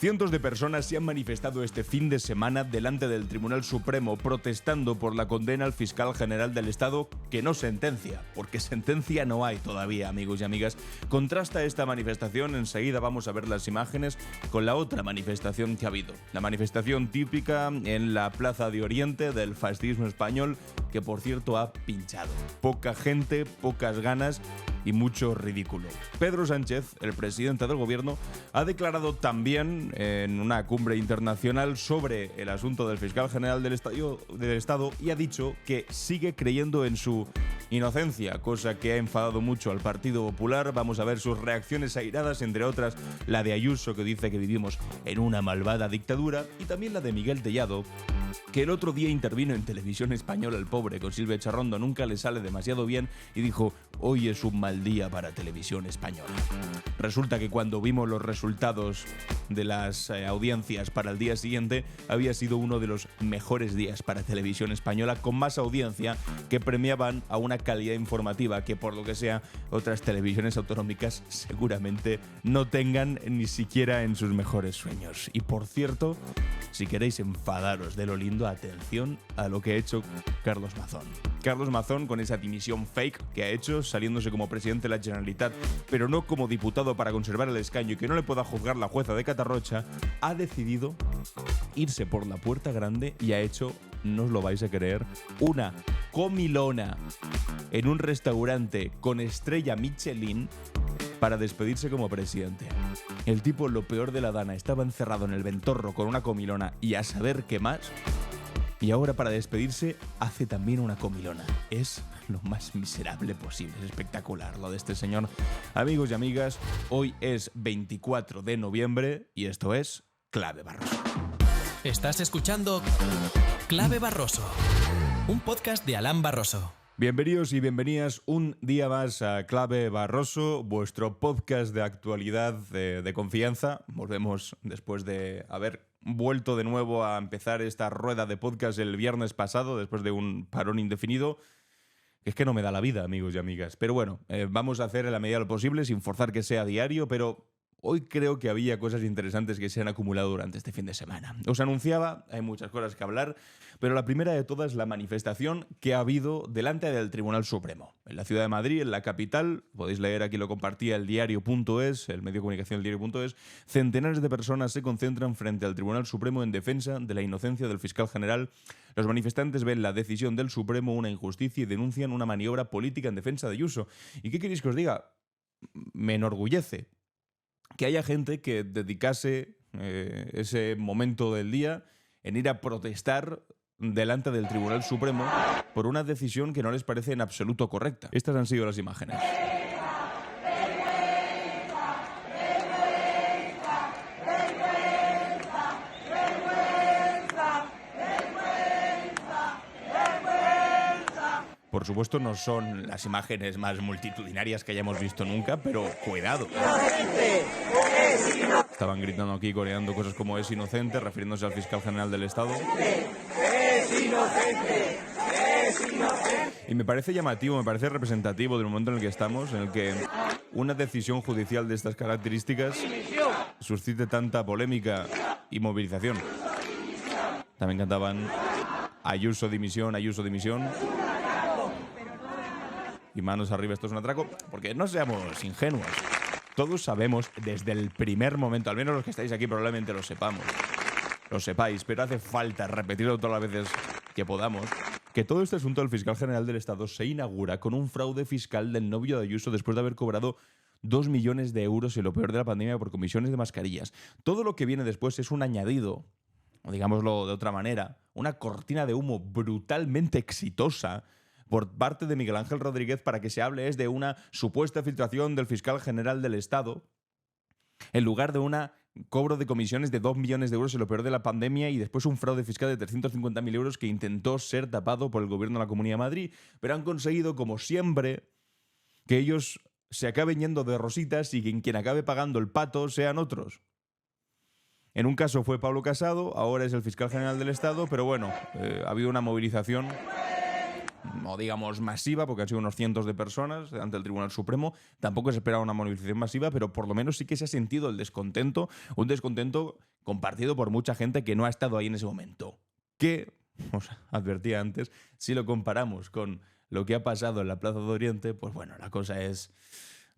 Cientos de personas se han manifestado este fin de semana delante del Tribunal Supremo protestando por la condena al fiscal general del Estado que no sentencia, porque sentencia no hay todavía, amigos y amigas. Contrasta esta manifestación, enseguida vamos a ver las imágenes, con la otra manifestación que ha habido. La manifestación típica en la Plaza de Oriente del fascismo español, que por cierto ha pinchado. Poca gente, pocas ganas y mucho ridículo. Pedro Sánchez, el presidente del gobierno, ha declarado también en una cumbre internacional sobre el asunto del fiscal general del Estado y ha dicho que sigue creyendo en su inocencia, cosa que ha enfadado mucho al Partido Popular. Vamos a ver sus reacciones airadas, entre otras la de Ayuso, que dice que vivimos en una malvada dictadura, y también la de Miguel Tellado, que el otro día intervino en Televisión Española, el pobre, con Silvia Charrondo, nunca le sale demasiado bien, y dijo: hoy es un mal día para Televisión Española. Resulta que cuando vimos los resultados de las audiencias para el día siguiente, había sido uno de los mejores días para Televisión Española, con más audiencia, que premiaban a una calidad informativa que, por lo que sea, otras televisiones autonómicas seguramente no tengan ni siquiera en sus mejores sueños. Y por cierto, si queréis enfadaros de lo lindo, atención a lo que ha hecho Carlos Mazón. Carlos Mazón, con esa dimisión fake que ha hecho, saliéndose como presidente de la Generalitat, pero no como diputado para conservar el escaño y que no le pueda juzgar la jueza de Catarrocha, ha decidido irse por la puerta grande y ha hecho, no os lo vais a creer, una comilona en un restaurante con estrella Michelin para despedirse como presidente. El tipo, lo peor de la dana, estaba encerrado en el Ventorro con una comilona y a saber qué más. Y ahora, para despedirse, hace también una comilona. Es lo más miserable posible. Es espectacular lo de este señor. Amigos y amigas, hoy es 24 de noviembre y esto es Clave Barroso. Estás escuchando Clave Barroso, un podcast de Alan Barroso. Bienvenidos y bienvenidas un día más a Clave Barroso, vuestro podcast de actualidad de confianza. Volvemos después de haber vuelto de nuevo a empezar esta rueda de podcast el viernes pasado, después de un parón indefinido. Es que no me da la vida, amigos y amigas. Pero bueno, vamos a hacer en la medida de lo posible, sin forzar que sea diario, pero hoy creo que había cosas interesantes que se han acumulado durante este fin de semana. Os anunciaba, hay muchas cosas que hablar, pero la primera de todas, la manifestación que ha habido delante del Tribunal Supremo. En la ciudad de Madrid, en la capital, podéis leer, aquí lo compartía el diario.es, el medio de comunicación del diario.es, centenares de personas se concentran frente al Tribunal Supremo en defensa de la inocencia del fiscal general. Los manifestantes ven la decisión del Supremo una injusticia y denuncian una maniobra política en defensa de Ayuso. ¿Y qué queréis que os diga? Me enorgullece que haya gente que dedicase ese momento del día en ir a protestar delante del Tribunal Supremo por una decisión que no les parece en absoluto correcta. Estas han sido las imágenes. Por supuesto, no son las imágenes más multitudinarias que hayamos visto nunca, pero cuidado. Estaban gritando aquí, coreando cosas como "es inocente", refiriéndose al fiscal general del Estado. ¡Es inocente! ¡Es inocente! Y me parece llamativo, me parece representativo del momento en el que estamos, en el que una decisión judicial de estas características suscite tanta polémica y movilización. También cantaban "Ayuso dimisión, Ayuso dimisión". Y manos arriba, esto es un atraco, porque no seamos ingenuos. Todos sabemos desde el primer momento, al menos los que estáis aquí probablemente lo sepáis, pero hace falta repetirlo todas las veces que podamos, que todo este asunto del fiscal general del Estado se inaugura con un fraude fiscal del novio de Ayuso después de haber cobrado 2 millones de euros en lo peor de la pandemia por comisiones de mascarillas. Todo lo que viene después es un añadido, o digámoslo de otra manera, una cortina de humo brutalmente exitosa por parte de Miguel Ángel Rodríguez para que se hable de una supuesta filtración del fiscal general del Estado en lugar de un cobro de comisiones de 2 millones de euros en lo peor de la pandemia y después un fraude fiscal de 350.000 euros que intentó ser tapado por el gobierno de la Comunidad de Madrid. Pero han conseguido, como siempre, que ellos se acaben yendo de rositas y que quien acabe pagando el pato sean otros. En un caso fue Pablo Casado, ahora es el fiscal general del Estado, pero bueno, ha habido una movilización, no digamos masiva, porque han sido unos cientos de personas ante el Tribunal Supremo. Tampoco se esperaba una movilización masiva, pero por lo menos sí que se ha sentido el descontento, un descontento compartido por mucha gente que no ha estado ahí en ese momento. Que, os advertía antes, si lo comparamos con lo que ha pasado en la Plaza de Oriente, pues bueno, la cosa es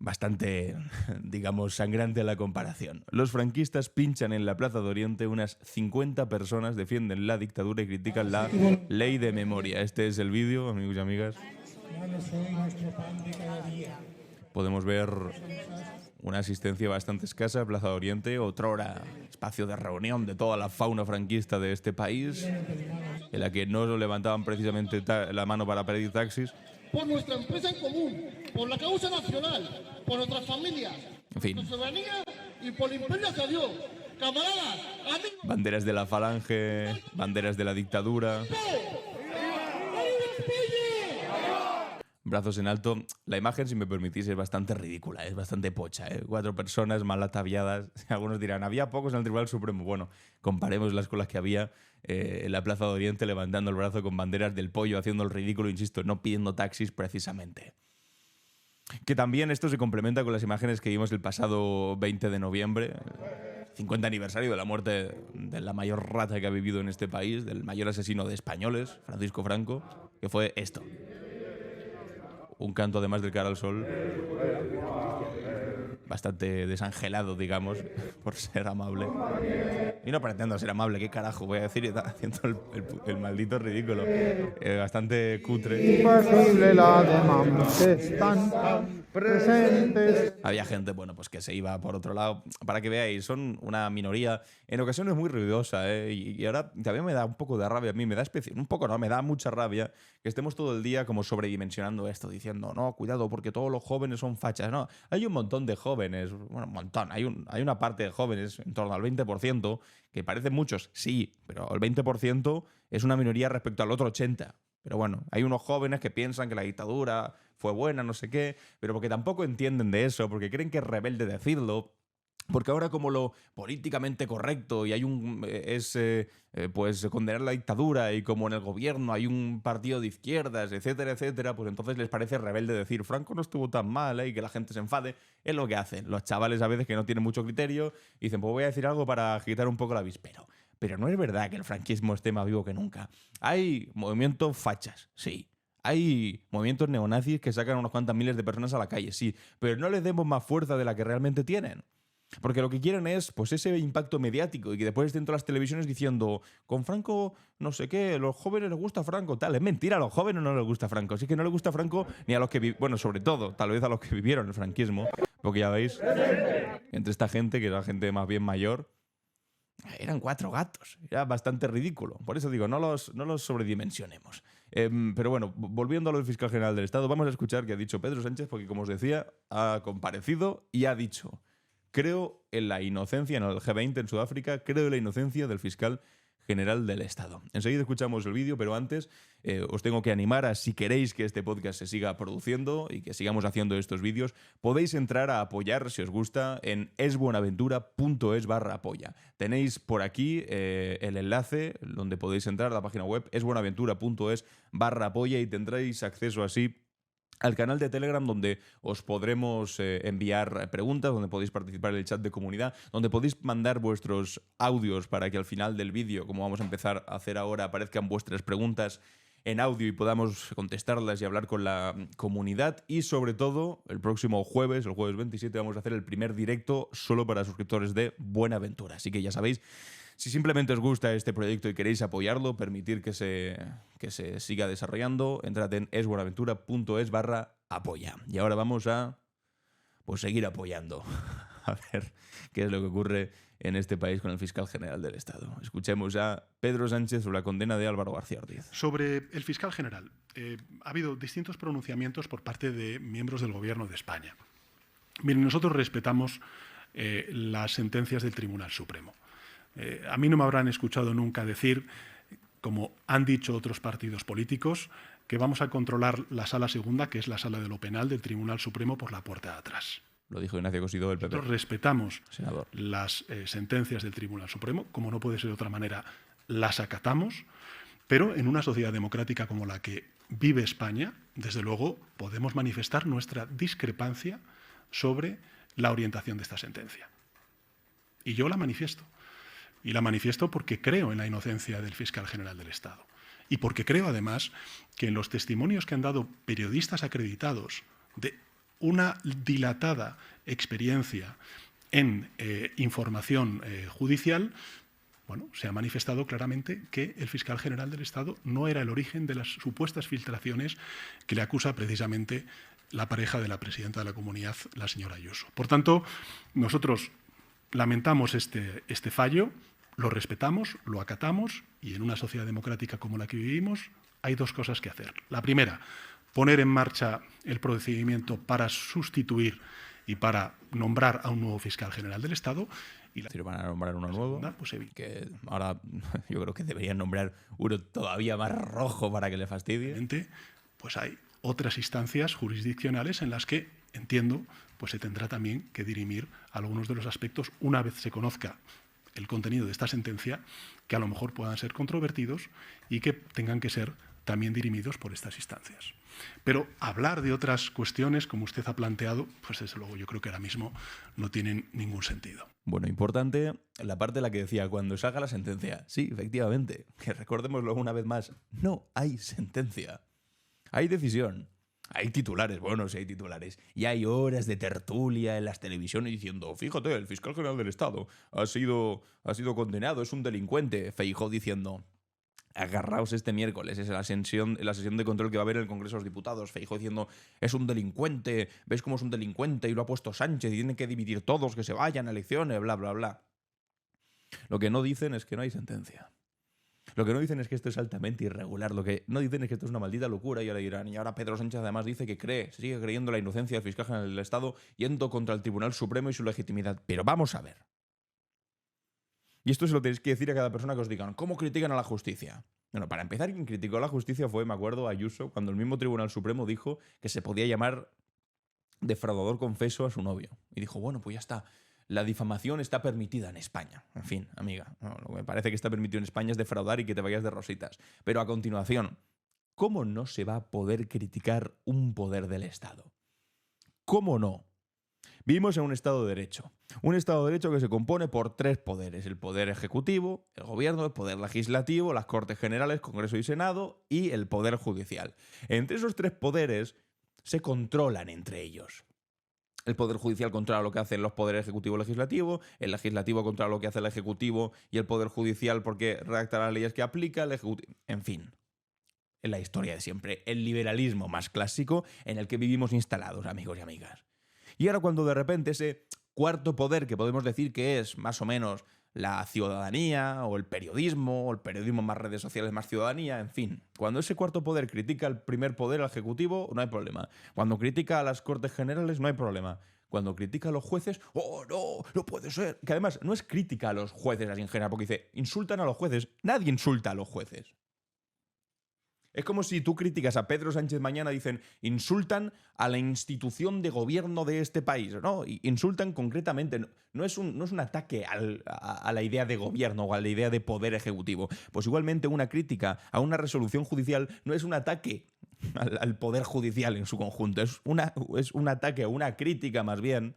bastante, digamos, sangrante la comparación. Los franquistas pinchan en la Plaza de Oriente, unas 50 personas defienden la dictadura y critican la ley de memoria. Este es el vídeo, amigos y amigas. Podemos ver una asistencia bastante escasa, Plaza de Oriente, otrora espacio de reunión de toda la fauna franquista de este país, en la que no levantaban precisamente la mano para pedir taxis. Por nuestra empresa en común, por la causa nacional, por nuestras familias, en fin, por nuestra soberanía y por el imperio hacia Dios. Camaradas, amigos. Banderas de la falange, banderas de la dictadura. Brazos en alto. La imagen, si me permitís, es bastante ridícula, es bastante pocha, ¿eh? 4 personas mal ataviadas. Algunos dirán, había pocos en el Tribunal Supremo. Bueno, comparémoslas con las que había en la Plaza de Oriente, levantando el brazo con banderas del pollo, haciendo el ridículo, insisto, no pidiendo taxis precisamente. Que también esto se complementa con las imágenes que vimos el pasado 20 de noviembre, 50 aniversario de la muerte de la mayor rata que ha vivido en este país, del mayor asesino de españoles, Francisco Franco, que fue esto. Un canto además del cara al sol, bastante desangelado, digamos, por ser amable. Y no pretendo ser amable, ¿qué carajo voy a decir? Haciendo el maldito ridículo. Bastante cutre. Había gente, bueno, pues que se iba por otro lado. Para que veáis, son una minoría, en ocasiones muy ruidosa, ¿eh? Y ahora también me da un poco de rabia a mí, me da mucha rabia que estemos todo el día como sobredimensionando esto, diciendo, no, cuidado, porque todos los jóvenes son fachas. No, hay un montón de jóvenes, bueno, un montón, hay una parte de jóvenes, en torno al 20%, que parecen muchos, sí, pero el 20% es una minoría respecto al otro 80%. Pero bueno, hay unos jóvenes que piensan que la dictadura fue buena, no sé qué, pero porque tampoco entienden de eso, porque creen que es rebelde decirlo, porque ahora como lo políticamente correcto y hay pues condenar la dictadura y como en el gobierno hay un partido de izquierdas, etcétera, etcétera, pues entonces les parece rebelde decir Franco no estuvo tan mal, y que la gente se enfade. Es lo que hacen los chavales a veces que no tienen mucho criterio y dicen, pues voy a decir algo para agitar un poco la avispero. Pero no es verdad que el franquismo esté más vivo que nunca. Hay movimientos fachas, sí. Hay movimientos neonazis que sacan unas cuantas miles de personas a la calle, sí. Pero no les demos más fuerza de la que realmente tienen. Porque lo que quieren es pues ese impacto mediático y que después estén todas las televisiones diciendo con Franco no sé qué, a los jóvenes les gusta Franco, tal. Es mentira, a los jóvenes no les gusta Franco. Así que no les gusta Franco ni a los que bueno, sobre todo, tal vez a los que vivieron el franquismo. Porque ya veis, entre esta gente, que era gente más bien mayor, eran 4 gatos. Era bastante ridículo. Por eso digo, no los sobredimensionemos. Pero bueno, volviendo a lo del fiscal general del Estado, vamos a escuchar qué ha dicho Pedro Sánchez, porque como os decía, ha comparecido y ha dicho: creo en la inocencia, en el G20 en Sudáfrica, creo en la inocencia del fiscal general del Estado. Enseguida escuchamos el vídeo, pero antes os tengo que animar a, si queréis que este podcast se siga produciendo y que sigamos haciendo estos vídeos, podéis entrar a apoyar, si os gusta, en esbuenaventura.es/apoya. Tenéis por aquí el enlace donde podéis entrar a la página web esbuenaventura.es/apoya y tendréis acceso así al canal de Telegram, donde os podremos enviar preguntas, donde podéis participar en el chat de comunidad, donde podéis mandar vuestros audios para que al final del vídeo, como vamos a empezar a hacer ahora, aparezcan vuestras preguntas en audio y podamos contestarlas y hablar con la comunidad. Y sobre todo, el próximo jueves, el jueves 27, vamos a hacer el primer directo solo para suscriptores de Buenaventura. Así que ya sabéis, si simplemente os gusta este proyecto y queréis apoyarlo, permitir que se siga desarrollando, entrad en esbuenaventura.es/apoya. Y ahora vamos a seguir apoyando. A ver qué es lo que ocurre en este país con el fiscal general del Estado. Escuchemos a Pedro Sánchez sobre la condena de Álvaro García Ortiz. Sobre el fiscal general, ha habido distintos pronunciamientos por parte de miembros del Gobierno de España. Miren, nosotros respetamos las sentencias del Tribunal Supremo. A mí no me habrán escuchado nunca decir, como han dicho otros partidos políticos, que vamos a controlar la sala segunda, que es la sala de lo penal del Tribunal Supremo, por la puerta de atrás. Lo dijo Ignacio Cosidó del PP. Nosotros respetamos senador. Las sentencias del Tribunal Supremo, como no puede ser de otra manera, las acatamos, pero en una sociedad democrática como la que vive España, desde luego podemos manifestar nuestra discrepancia sobre la orientación de esta sentencia. Y yo la manifiesto. Y la manifiesto porque creo en la inocencia del fiscal general del Estado. Y porque creo, además, que en los testimonios que han dado periodistas acreditados de una dilatada experiencia en información judicial, bueno, se ha manifestado claramente que el fiscal general del Estado no era el origen de las supuestas filtraciones que le acusa precisamente la pareja de la presidenta de la Comunidad, la señora Ayuso. Por tanto, nosotros lamentamos este fallo, lo respetamos, lo acatamos, y en una sociedad democrática como la que vivimos hay dos cosas que hacer. La primera, poner en marcha el procedimiento para sustituir y para nombrar a un nuevo fiscal general del Estado. Y Si van a nombrar uno nuevo, pues, que ahora yo creo que deberían nombrar uno todavía más rojo para que le fastidie. Pues hay otras instancias jurisdiccionales en las que, entiendo, pues se tendrá también que dirimir algunos de los aspectos una vez se conozca el contenido de esta sentencia, que a lo mejor puedan ser controvertidos y que tengan que ser también dirimidos por estas instancias. Pero hablar de otras cuestiones, como usted ha planteado, pues desde luego yo creo que ahora mismo no tienen ningún sentido. Bueno, importante la parte en la que decía, cuando salga la sentencia. Sí, efectivamente, que recordémoslo una vez más, no hay sentencia. Hay decisión. Hay titulares, bueno, sí hay titulares. Y hay horas de tertulia en las televisiones diciendo, fíjate, el fiscal general del Estado ha sido condenado, es un delincuente. Feijóo diciendo, agarraos este miércoles, es la sesión de control que va a haber en el Congreso de los Diputados. Feijóo diciendo, es un delincuente, ¿ves cómo es un delincuente? Y lo ha puesto Sánchez y tienen que dividir todos, que se vayan a elecciones, bla, bla, bla. Lo que no dicen es que no hay sentencia. Lo que no dicen es que esto es altamente irregular. Lo que no dicen es que esto es una maldita locura. Y ahora dirán, y ahora Pedro Sánchez además dice que sigue creyendo la inocencia del fiscal general del Estado, yendo contra el Tribunal Supremo y su legitimidad. Pero vamos a ver. Y esto se lo tenéis que decir a cada persona que os digan, ¿cómo critican a la justicia? Bueno, para empezar, quien criticó a la justicia fue, me acuerdo, Ayuso, cuando el mismo Tribunal Supremo dijo que se podía llamar defraudador confeso a su novio. Y dijo, bueno, pues ya está. La difamación está permitida en España. En fin, amiga, no, lo que me parece que está permitido en España es defraudar y que te vayas de rositas. Pero a continuación, ¿cómo no se va a poder criticar un poder del Estado? ¿Cómo no? Vivimos en un Estado de Derecho. Un Estado de Derecho que se compone por tres poderes. El poder ejecutivo, el gobierno, el poder legislativo, las Cortes Generales, Congreso y Senado y el poder judicial. Entre esos tres poderes se controlan entre ellos. El Poder Judicial controla lo que hacen los poderes ejecutivo y legislativo, el legislativo controla lo que hace el ejecutivo y el Poder Judicial porque redacta las leyes que aplica, el ejecutivo. En fin, en la historia de siempre, el liberalismo más clásico en el que vivimos instalados, amigos y amigas. Y ahora cuando de repente ese cuarto poder, que podemos decir que es más o menos la ciudadanía o el periodismo más redes sociales, más ciudadanía, en fin. Cuando ese cuarto poder critica al primer poder, al ejecutivo, no hay problema. Cuando critica a las Cortes Generales, no hay problema. Cuando critica a los jueces, ¡oh, no! ¡No puede ser! Que además no es crítica a los jueces así en general, porque dice, insultan a los jueces. Nadie insulta a los jueces. Es como si tú criticas a Pedro Sánchez mañana, dicen, insultan a la institución de gobierno de este país. No, insultan concretamente. No es un ataque a la idea de gobierno o a la idea de poder ejecutivo. Pues igualmente una crítica a una resolución judicial no es un ataque al poder judicial en su conjunto. Es un ataque o una crítica más bien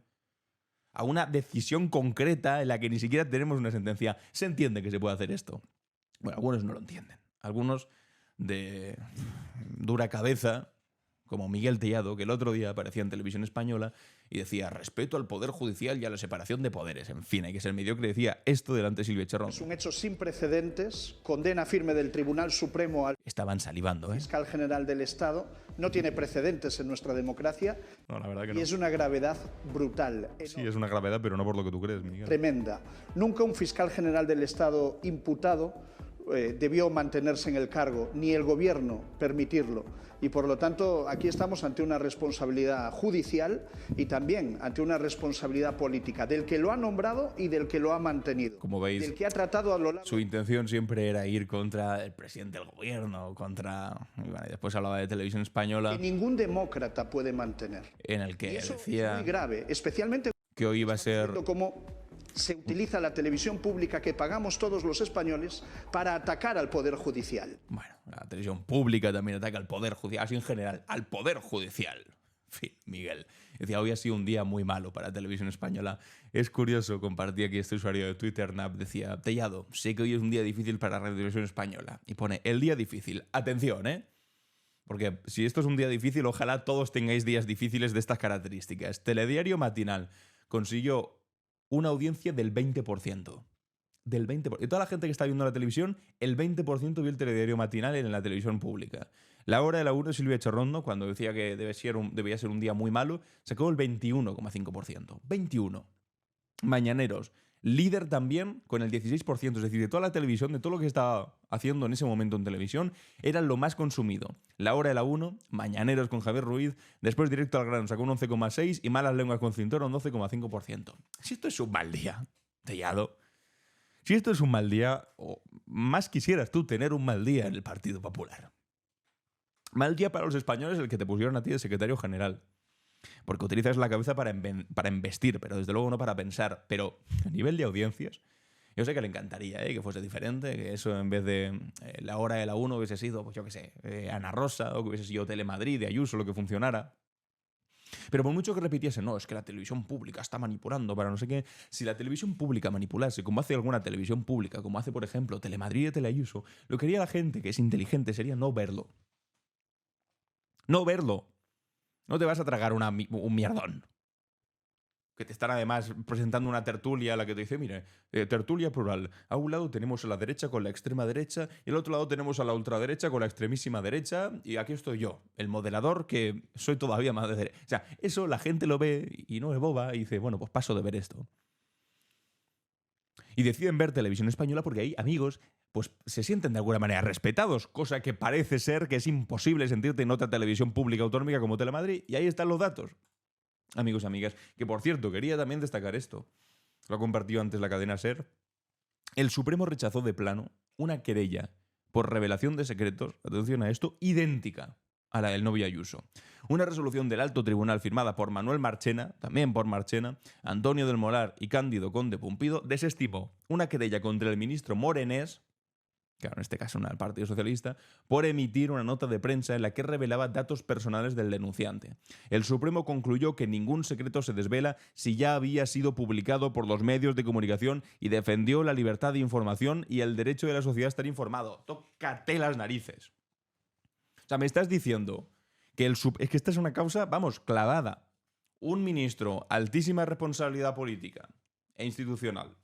a una decisión concreta en la que ni siquiera tenemos una sentencia. Se entiende que se puede hacer esto. Bueno, algunos no lo entienden. Algunos de dura cabeza, como Miguel Tellado, que el otro día aparecía en Televisión Española y decía respeto al poder judicial y a la separación de poderes. En fin, hay que ser mediocre. Decía esto delante de Silvia Cherrón. Es un hecho sin precedentes, condena firme del Tribunal Supremo al Estaban salivando, fiscal general del Estado. No tiene precedentes en nuestra democracia. No, la verdad que no. Y es una gravedad brutal. Sí, es una gravedad, pero no por lo que tú crees, Miguel. Tremenda. Nunca un fiscal general del Estado imputado debió mantenerse en el cargo, ni el gobierno permitirlo. Y por lo tanto, aquí estamos ante una responsabilidad judicial y también ante una responsabilidad política del que lo ha nombrado y del que lo ha mantenido. Como veis, del que ha tratado a lo largo... Su intención siempre era ir contra el presidente del gobierno, contra... Y bueno, después hablaba de Televisión Española. Que ningún demócrata puede mantener. En el que y eso decía... es muy grave, especialmente... Que hoy iba a ser... Como se utiliza la televisión pública que pagamos todos los españoles para atacar al Poder Judicial. Bueno, la televisión pública también ataca al Poder Judicial, así en general, al Poder Judicial. En fin, Miguel, Decía, hoy ha sido un día muy malo para Televisión Española. Es curioso, compartí aquí este usuario de Twitter, Nap, decía, Tellado, sé que hoy es un día difícil para Radio Televisión Española. Y pone, el día difícil. Atención, ¿eh? Porque si esto es un día difícil, ojalá todos tengáis días difíciles de estas características. Telediario matinal consiguió una audiencia del 20%. Del 20%. Y toda la gente que está viendo la televisión, el 20% vio el telediario matinal en la televisión pública. La hora de la 1, Silvia Echorrondo, cuando decía que debía ser un día muy malo, sacó el 21,5%. 21%. Mañaneros, líder también con el 16%. Es decir, de toda la televisión, de todo lo que estaba haciendo en ese momento en televisión, era lo más consumido. La hora de la 1, Mañaneros con Javier Ruiz, después Directo al Grano sacó un 11,6% y Malas Lenguas con Cinturón un 12,5%. Si esto es un mal día, Tellado, si esto es un mal día, o más quisieras tú tener un mal día en el Partido Popular. Mal día para los españoles el que te pusieron a ti de secretario general. Porque utilizas la cabeza para investir, pero desde luego no para pensar. Pero a nivel de audiencias, yo sé que le encantaría que fuese diferente, que eso en vez de la hora de la 1 hubiese sido, pues yo qué sé, Ana Rosa, o que hubiese sido Telemadrid de Ayuso, lo que funcionara. Pero por mucho que repitiese, no, es que la televisión pública está manipulando para no sé qué. Si la televisión pública manipulase, como hace alguna televisión pública, como hace, por ejemplo, Telemadrid de Teleayuso, lo que haría la gente que es inteligente sería no verlo. No verlo. No te vas a tragar un mierdón. Que te están además presentando una tertulia a la que te dice, mire, tertulia plural. A un lado tenemos a la derecha con la extrema derecha y al otro lado tenemos a la ultraderecha con la extremísima derecha y aquí estoy yo, el moderador que soy todavía más de derecha. O sea, eso la gente lo ve y no es boba y dice, bueno, pues paso de ver esto. Y deciden ver Televisión Española porque ahí, amigos, pues se sienten de alguna manera respetados, cosa que parece ser que es imposible sentirte en otra televisión pública autonómica como Telemadrid, y ahí están los datos. Amigos y amigas, que por cierto, quería también destacar esto, lo ha compartido antes la cadena SER, el Supremo rechazó de plano una querella por revelación de secretos, atención a esto, idéntica a la del novio Ayuso. Una resolución del Alto Tribunal firmada por Manuel Marchena, también por Marchena, Antonio del Molar y Cándido Conde Pumpido, desestimó una querella contra el ministro Morenés, claro, en este caso una del Partido Socialista, por emitir una nota de prensa en la que revelaba datos personales del denunciante. El Supremo concluyó que ningún secreto se desvela si ya había sido publicado por los medios de comunicación y defendió la libertad de información y el derecho de la sociedad a estar informado. Tócate las narices. O sea, me estás diciendo que es que esta es una causa, vamos, clavada. Un ministro, altísima responsabilidad política e institucional,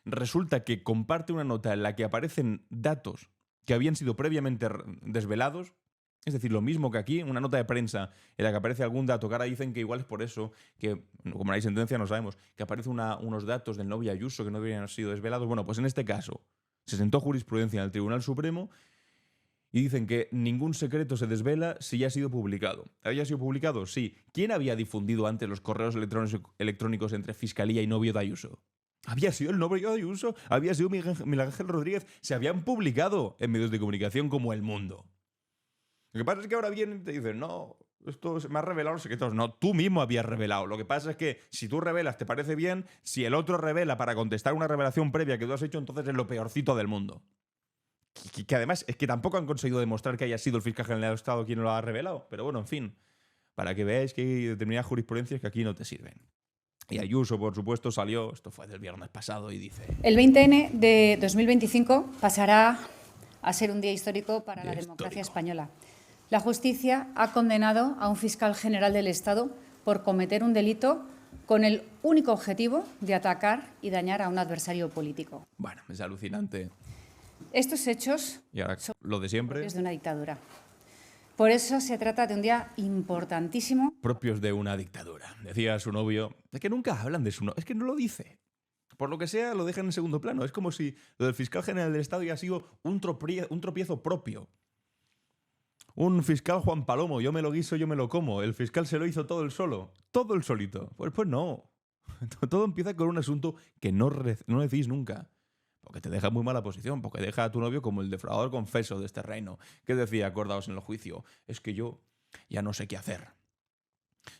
resulta que comparte una nota en la que aparecen datos que habían sido previamente desvelados, es decir, lo mismo que aquí, una nota de prensa en la que aparece algún dato, que ahora dicen que igual es por eso, que como no hay sentencia no sabemos, que aparecen unos datos del novio Ayuso que no habían sido desvelados. Bueno, pues en este caso se sentó jurisprudencia en el Tribunal Supremo y dicen que ningún secreto se desvela si ya ha sido publicado. ¿Había sido publicado? Sí. ¿Quién había difundido antes los correos electrónicos entre Fiscalía y novio de Ayuso? Había sido el novio de Ayuso, había sido Miguel Ángel Rodríguez. Se habían publicado en medios de comunicación como El Mundo. Lo que pasa es que ahora vienen y te dicen, no, esto me ha revelado los secretos. No, tú mismo habías revelado. Lo que pasa es que si tú revelas te parece bien, si el otro revela para contestar una revelación previa que tú has hecho, entonces es lo peorcito del mundo. Que además es que tampoco han conseguido demostrar que haya sido el fiscal general del Estado quien lo ha revelado. Pero bueno, en fin, para que veáis que hay determinadas jurisprudencias que aquí no te sirven. Y Ayuso, por supuesto, salió, esto fue del viernes pasado, y dice... El 20N de 2025 pasará a ser un día histórico para la democracia española. La justicia ha condenado a un fiscal general del Estado por cometer un delito con el único objetivo de atacar y dañar a un adversario político. Bueno, es alucinante. Estos hechos y ahora, lo de siempre, propios de una dictadura. Por eso se trata de un día importantísimo. Propios de una dictadura. Decía su novio, es que nunca hablan de su novio, es que no lo dice. Por lo que sea, lo dejan en segundo plano. Es como si lo del fiscal general del Estado ya ha sido un tropiezo propio. Un fiscal Juan Palomo, yo me lo guiso, yo me lo como. El fiscal se lo hizo todo él solo. Todo él solito. Pues no. Todo empieza con un asunto que no decís nunca. Porque te deja muy mala posición, porque deja a tu novio como el defraudador confeso de este reino. ¿Qué decía, acordaos en el juicio? Es que yo ya no sé qué hacer.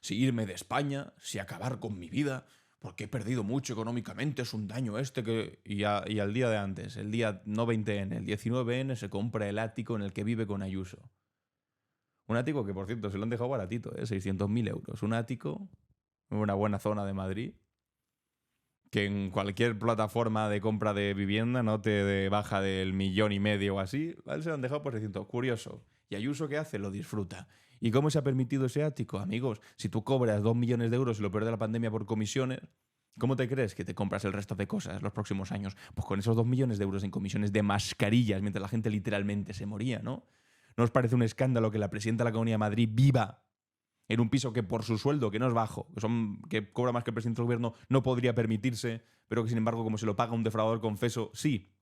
Si irme de España, si acabar con mi vida, porque he perdido mucho económicamente, es un daño este que... Y al día de antes, el día no 20N, el 19N, se compra el ático en el que vive con Ayuso. Un ático que, por cierto, se lo han dejado baratito, 600.000 euros. Un ático en una buena zona de Madrid, que en cualquier plataforma de compra de vivienda no te baja del 1,5 millones o así. ¿Vale? Se lo han dejado por 600. Curioso. ¿Y Ayuso qué hace? Lo disfruta. ¿Y cómo se ha permitido ese ático? Amigos, si tú cobras 2 millones de euros y lo peor de la pandemia por comisiones, ¿cómo te crees que te compras el resto de cosas los próximos años? Pues con esos 2 millones de euros en comisiones de mascarillas, mientras la gente literalmente se moría, ¿no? ¿No os parece un escándalo que la presidenta de la Comunidad de Madrid viva en un piso que por su sueldo, que no es bajo, que cobra más que el presidente del gobierno, no podría permitirse, pero que sin embargo, como se lo paga un defraudador confeso, sí?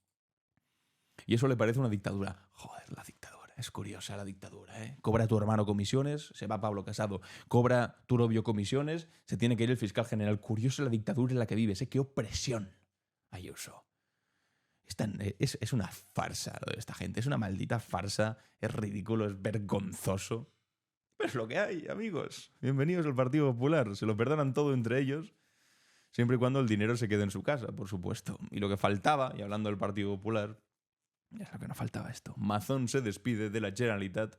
Y eso le parece una dictadura. Joder, la dictadura. Es curiosa la dictadura, ¿eh? Cobra tu hermano comisiones, se va Pablo Casado. Cobra tu novio comisiones, se tiene que ir el fiscal general. Curiosa la dictadura en la que vives, ¿eh? ¡Qué opresión, Ayuso! Es una farsa lo de esta gente, es una maldita farsa, es ridículo, es vergonzoso. Pero es lo que hay, amigos. Bienvenidos al Partido Popular. Se lo perdonan todo entre ellos, siempre y cuando el dinero se quede en su casa, por supuesto. Y lo que faltaba, y hablando del Partido Popular, es lo que no faltaba esto. Mazón se despide de la Generalitat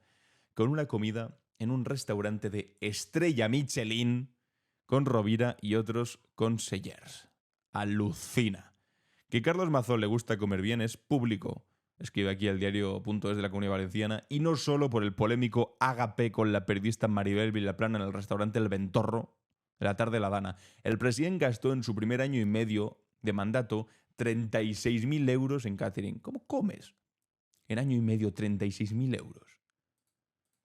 con una comida en un restaurante de estrella Michelin con Rovira y otros consellers. Alucina. Que Carlos Mazón le gusta comer bien es público. Escribe aquí el diario.es de la Comunidad Valenciana, y no solo por el polémico ágape con la periodista Maribel Vilaplana en el restaurante El Ventorro de la tarde La Dana. El presidente gastó en su primer año y medio de mandato 36.000 euros en catering. ¿Cómo comes? En año y medio 36.000 euros.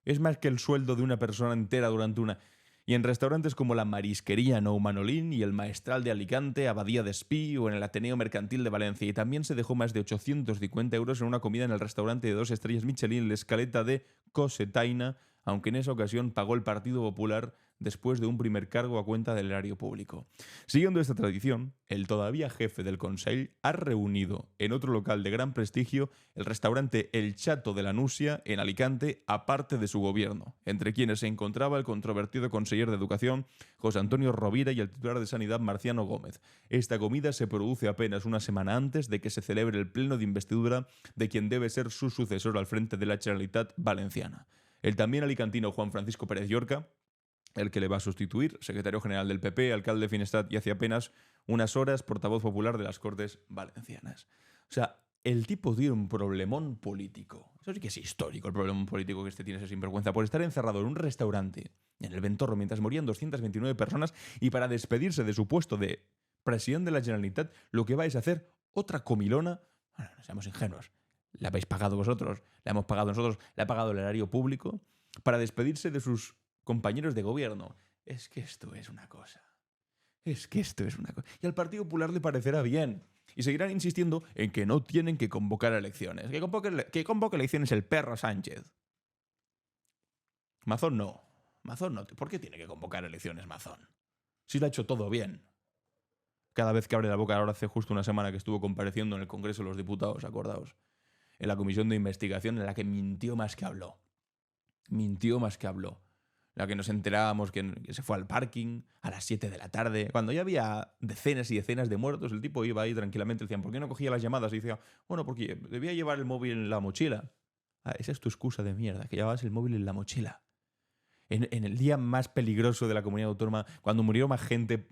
Es más que el sueldo de una persona entera durante una... Y en restaurantes como la Marisquería Nou Manolín y el Maestral de Alicante, Abadía de Espí o en el Ateneo Mercantil de Valencia. Y también se dejó más de 850 euros en una comida en el restaurante de 2 estrellas Michelin, La Escaleta de Cosetaina, aunque en esa ocasión pagó el Partido Popular después de un primer cargo a cuenta del erario público. Siguiendo esta tradición, el todavía jefe del Consell ha reunido en otro local de gran prestigio, el restaurante El Chato de la Nucia, en Alicante, aparte de su gobierno, entre quienes se encontraba el controvertido conseller de Educación, José Antonio Rovira, y el titular de Sanidad, Marciano Gómez. Esta comida se produce apenas una semana antes de que se celebre el pleno de investidura de quien debe ser su sucesor al frente de la Generalitat Valenciana. El también alicantino Juan Francisco Pérez Llorca, el que le va a sustituir, secretario general del PP, alcalde de Finestrat y hace apenas unas horas portavoz popular de las Cortes Valencianas. O sea, el tipo tiene un problemón político. Eso sí que es histórico, el problemón político que este tiene ese sinvergüenza, por estar encerrado en un restaurante en El Ventorro mientras morían 229 personas, y para despedirse de su puesto de presidente de la Generalitat lo que vais a hacer otra comilona. Bueno, no seamos ingenuos. La habéis pagado vosotros, la hemos pagado nosotros, la ha pagado el erario público, para despedirse de sus compañeros de gobierno. Es que esto es una cosa. Y al Partido Popular le parecerá bien. Y seguirán insistiendo en que no tienen que convocar elecciones. Que convoque elecciones el perro Sánchez. Mazón no. ¿Por qué tiene que convocar elecciones Mazón? Si lo ha hecho todo bien. Cada vez que abre la boca, ahora hace justo una semana que estuvo compareciendo en el Congreso de los Diputados, acordaos, en la comisión de investigación en la que mintió más que habló. La que nos enterábamos que se fue al parking a las 7 de la tarde, cuando ya había decenas y decenas de muertos. El tipo iba ahí tranquilamente, decían, ¿por qué no cogía las llamadas? Y decía, bueno, porque debía llevar el móvil en la mochila. Ah, esa es tu excusa de mierda, que llevabas el móvil en la mochila. En el día más peligroso de la comunidad autónoma, cuando murió más gente,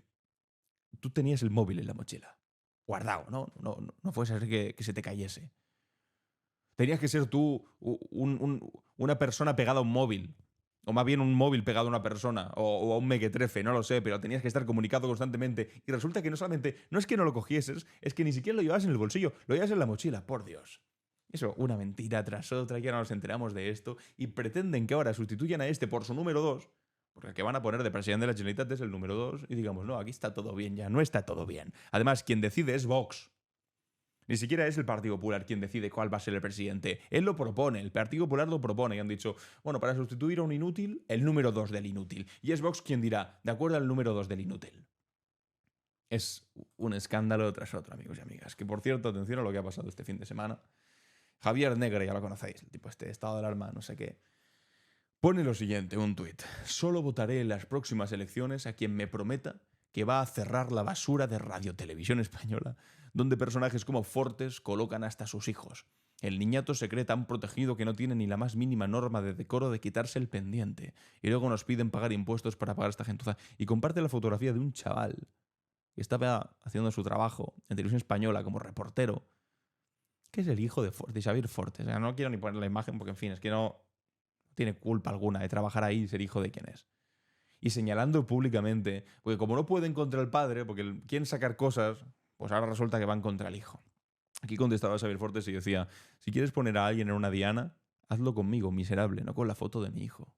tú tenías el móvil en la mochila. Guardado, ¿no? No fuese a ser que se te cayese. Tenías que ser tú una persona pegada a un móvil. O más bien un móvil pegado a una persona, o a un mequetrefe, no lo sé, pero tenías que estar comunicado constantemente. Y resulta que no es que no lo cogieses, es que ni siquiera lo llevabas en el bolsillo, lo llevas en la mochila, por Dios. Eso, una mentira tras otra, y ahora nos enteramos de esto, y pretenden que ahora sustituyan a este por su número 2, porque el que van a poner de presidente de la Generalitat es el número 2, y digamos, no, aquí está todo bien ya, no está todo bien. Además, quien decide es Vox. Ni siquiera es el Partido Popular quien decide cuál va a ser el presidente. Él lo propone, el Partido Popular lo propone. Y han dicho, bueno, para sustituir a un inútil, el número 2 del inútil. Y es Vox quien dirá, de acuerdo al número 2 del inútil. Es un escándalo tras otro, amigos y amigas. Que, por cierto, atención a lo que ha pasado este fin de semana. Javier Negre, ya lo conocéis, el tipo estado de alarma, no sé qué. Pone lo siguiente, un tuit. Solo votaré en las próximas elecciones a quien me prometa que va a cerrar la basura de Radio Televisión Española, donde personajes como Fortes colocan hasta sus hijos. El niñato se cree tan protegido que no tiene ni la más mínima norma de decoro de quitarse el pendiente. Y luego nos piden pagar impuestos para pagar esta gentuza. Y comparte la fotografía de un chaval que estaba haciendo su trabajo en Televisión Española como reportero, que es el hijo de Xavier Fortes. O sea, no quiero ni poner la imagen porque, en fin, es que no tiene culpa alguna de trabajar ahí y ser hijo de quien es. Y señalando públicamente, porque como no pueden contra el padre, porque quieren sacar cosas, pues ahora resulta que van contra el hijo. Aquí contestaba Xavier Fortes y decía: si quieres poner a alguien en una diana, hazlo conmigo, miserable, no con la foto de mi hijo.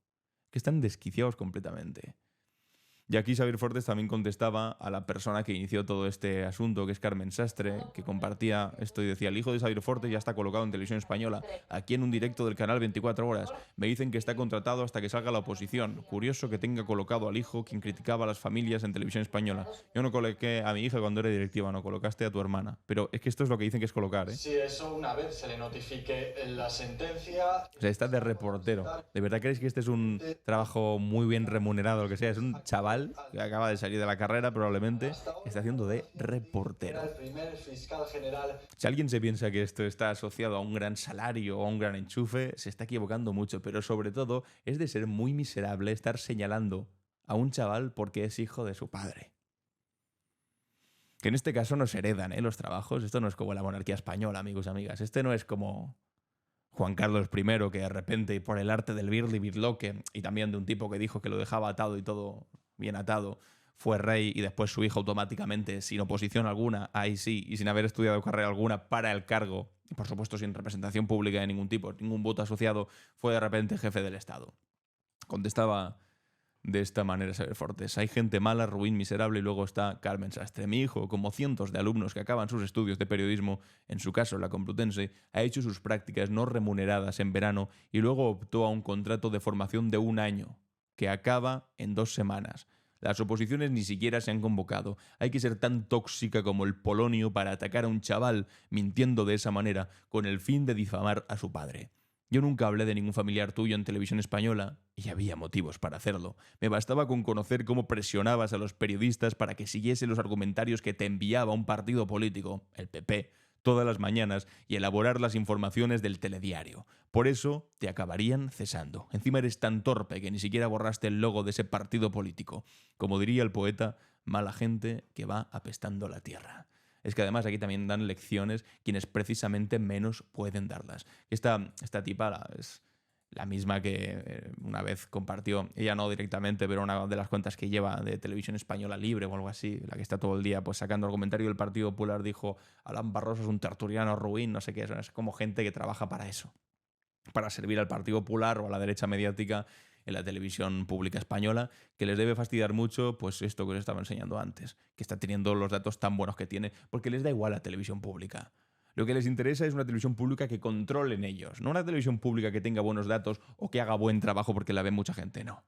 Que están desquiciados completamente. Y aquí Xavier Fortes también contestaba a la persona que inició todo este asunto, que es Carmen Sastre, que compartía esto y decía: el hijo de Xavier Fortes ya está colocado en Televisión Española, aquí en un directo del canal 24 horas. Me dicen que está contratado hasta que salga la oposición. Curioso que tenga colocado al hijo quien criticaba a las familias en Televisión Española. Yo no coloqué a mi hija cuando era directiva, no colocaste a tu hermana. Pero es que esto es lo que dicen que es colocar, ¿eh? Si eso una vez se le notifique en la sentencia... O sea, está de reportero. ¿De verdad creéis que este es un trabajo muy bien remunerado o lo que sea? Es un chaval que acaba de salir de la carrera, probablemente, está haciendo de reportero. El primer fiscal general... Si alguien se piensa que esto está asociado a un gran salario o a un gran enchufe, se está equivocando mucho, pero sobre todo es de ser muy miserable estar señalando a un chaval porque es hijo de su padre. Que en este caso no se heredan, los trabajos. Esto no es como la monarquía española, amigos y amigas. Este no es como Juan Carlos I, que de repente, por el arte del birli birloque, y también de un tipo que dijo que lo dejaba atado y todo bien atado, fue rey y después su hijo automáticamente, sin oposición alguna, ahí sí, y sin haber estudiado carrera alguna, para el cargo, y por supuesto sin representación pública de ningún tipo, ningún voto asociado, fue de repente jefe del Estado. Contestaba de esta manera Xavier Fortes: hay gente mala, ruin, miserable, y luego está Carmen Sastre. Mi hijo, como cientos de alumnos que acaban sus estudios de periodismo, en su caso la Complutense, ha hecho sus prácticas no remuneradas en verano y luego optó a un contrato de formación de 1 año, que acaba en 2 semanas. Las oposiciones ni siquiera se han convocado. Hay que ser tan tóxica como el polonio para atacar a un chaval mintiendo de esa manera con el fin de difamar a su padre. Yo nunca hablé de ningún familiar tuyo en Televisión Española y había motivos para hacerlo. Me bastaba con conocer cómo presionabas a los periodistas para que siguiesen los argumentarios que te enviaba un partido político, el PP, todas las mañanas y elaborar las informaciones del telediario. Por eso te acabarían cesando. Encima eres tan torpe que ni siquiera borraste el logo de ese partido político. Como diría el poeta, mala gente que va apestando la tierra. Es que además aquí también dan lecciones quienes precisamente menos pueden darlas. Esta tipa es la misma que una vez compartió, ella no directamente, pero una de las cuentas que lleva de Televisión Española Libre o algo así, la que está todo el día pues sacando el comentario del Partido Popular, dijo: Alan Barroso es un tertuliano ruin, no sé qué, es como gente que trabaja para eso, para servir al Partido Popular o a la derecha mediática en la televisión pública española, que les debe fastidiar mucho pues esto que os estaba enseñando antes, que está teniendo los datos tan buenos que tiene, porque les da igual la televisión pública. Lo que les interesa es una televisión pública que controlen ellos, no una televisión pública que tenga buenos datos o que haga buen trabajo porque la ve mucha gente, no.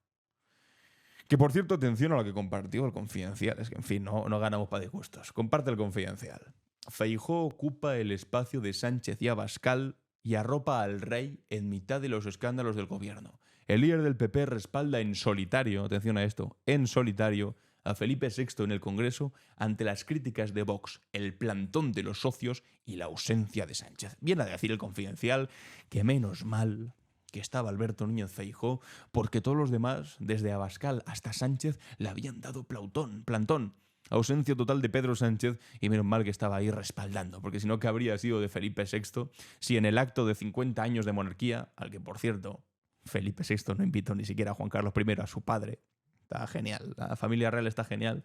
Que por cierto, atención a lo que compartió el Confidencial, es que en fin, no ganamos para disgustos. Comparte el Confidencial. Feijóo ocupa el espacio de Sánchez y Abascal y arropa al rey en mitad de los escándalos del gobierno. El líder del PP respalda en solitario, atención a esto, en solitario, a Felipe VI en el Congreso ante las críticas de Vox, el plantón de los socios y la ausencia de Sánchez. Viene a decir el Confidencial que menos mal que estaba Alberto Núñez Feijóo, porque todos los demás, desde Abascal hasta Sánchez, le habían dado plantón. Ausencia total de Pedro Sánchez y menos mal que estaba ahí respaldando, porque si no, ¿qué habría sido de Felipe VI si en el acto de 50 años de monarquía, al que por cierto Felipe VI no invitó ni siquiera a Juan Carlos I, a su padre? Está genial, la familia real está genial.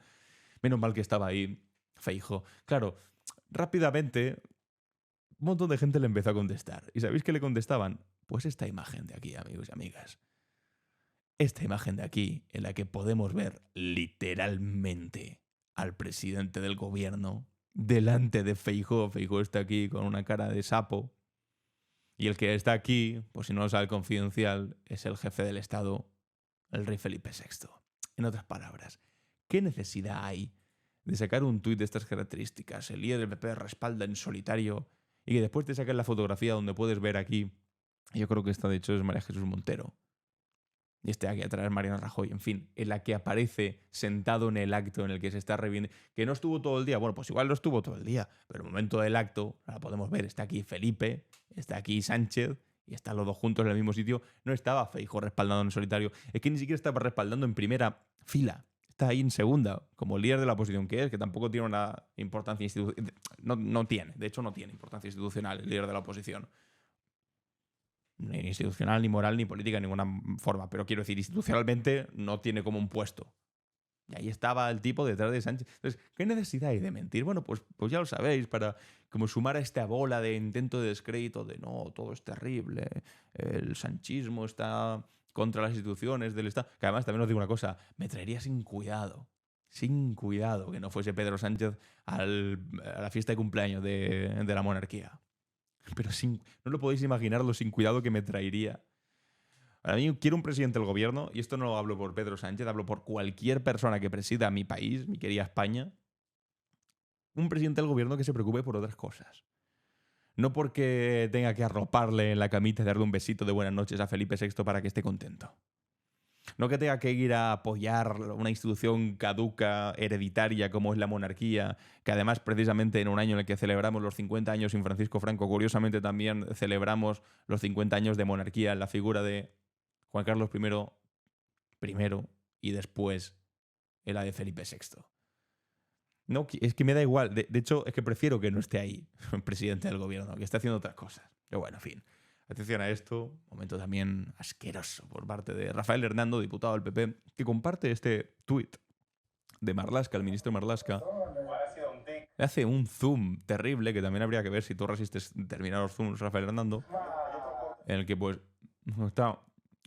Menos mal que estaba ahí Feijóo. Claro, rápidamente un montón de gente le empezó a contestar. ¿Y sabéis qué le contestaban? Pues esta imagen de aquí, amigos y amigas. Esta imagen de aquí, en la que podemos ver literalmente al presidente del gobierno delante de Feijóo. Feijóo está aquí con una cara de sapo. Y el que está aquí, pues si no lo sabe el Confidencial, es el jefe del Estado, el rey Felipe VI. En otras palabras, ¿qué necesidad hay de sacar un tuit de estas características? El líder del PP respalda en solitario y que después te saquen la fotografía donde puedes ver aquí, yo creo que esta de hecho es María Jesús Montero, y aquí atrás es Mariano Rajoy, en fin, en la que aparece sentado en el acto en el que se está reivindicando, que no estuvo todo el día, bueno, pues igual no estuvo todo el día, pero en el momento del acto, ahora podemos ver, está aquí Felipe, está aquí Sánchez y están los dos juntos en el mismo sitio. No estaba Feijóo respaldando en solitario. Es que ni siquiera estaba respaldando en primera fila. Está ahí en segunda, como líder de la oposición que es, que tampoco tiene una importancia institucional. No tiene, de hecho no tiene importancia institucional el líder de la oposición. Ni institucional, ni moral, ni política, de ninguna forma. Pero quiero decir, institucionalmente no tiene como un puesto. Y ahí estaba el tipo detrás de Sánchez. Entonces, ¿qué necesidad hay de mentir? Bueno, pues ya lo sabéis, para como sumar a esta bola de intento de descrédito de no, todo es terrible, el sanchismo está contra las instituciones del Estado. Que además también os digo una cosa, me traería sin cuidado que no fuese Pedro Sánchez a la fiesta de cumpleaños de la monarquía. Pero no lo podéis imaginar lo sin cuidado que me traería. A mí quiero un presidente del gobierno, y esto no lo hablo por Pedro Sánchez, hablo por cualquier persona que presida mi país, mi querida España, un presidente del gobierno que se preocupe por otras cosas. No porque tenga que arroparle en la camita y darle un besito de buenas noches a Felipe VI para que esté contento. No que tenga que ir a apoyar una institución caduca, hereditaria como es la monarquía, que además precisamente en un año en el que celebramos los 50 años sin Francisco Franco, curiosamente también celebramos los 50 años de monarquía en la figura de Juan Carlos I primero y después en la de Felipe VI. No, es que me da igual. De hecho, es que prefiero que no esté ahí el presidente del gobierno, que esté haciendo otras cosas. Pero bueno, en fin. Atención a esto. Momento también asqueroso por parte de Rafael Hernando, diputado del PP, que comparte este tuit de Marlaska, el ministro Marlaska. Le hace un zoom terrible, que también habría que ver si tú resistes determinados zooms, Rafael Hernando, en el que pues está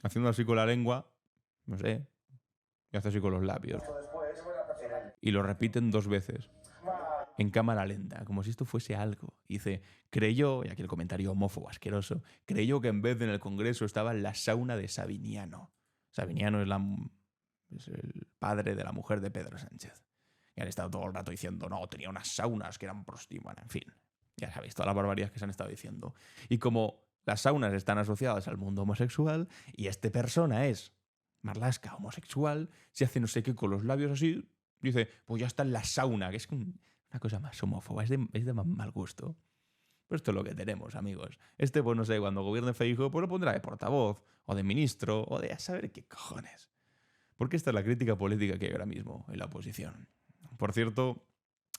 haciendo así con la lengua, no sé, y hace así con los labios. Y lo repiten 2 veces, en cámara lenta, como si esto fuese algo. Y dice, creyó, y aquí el comentario homófobo asqueroso, creyó que en vez de en el Congreso estaba en la sauna de Sabiniano. Sabiniano es el padre de la mujer de Pedro Sánchez. Y han estado todo el rato diciendo, no, tenía unas saunas que eran prostíbulas, en fin. Ya sabéis, todas las barbaridades que se han estado diciendo. Y como las saunas están asociadas al mundo homosexual y esta persona es Marlaska homosexual, se hace no sé qué con los labios así, dice, pues ya está en la sauna, que es una cosa más homófoba, es de más mal gusto. Pues esto es lo que tenemos, amigos. Pues no sé, cuando gobierne Feijóo, pues lo pondrá de portavoz, o de ministro, o de a saber qué cojones. Porque esta es la crítica política que hay ahora mismo en la oposición. Por cierto,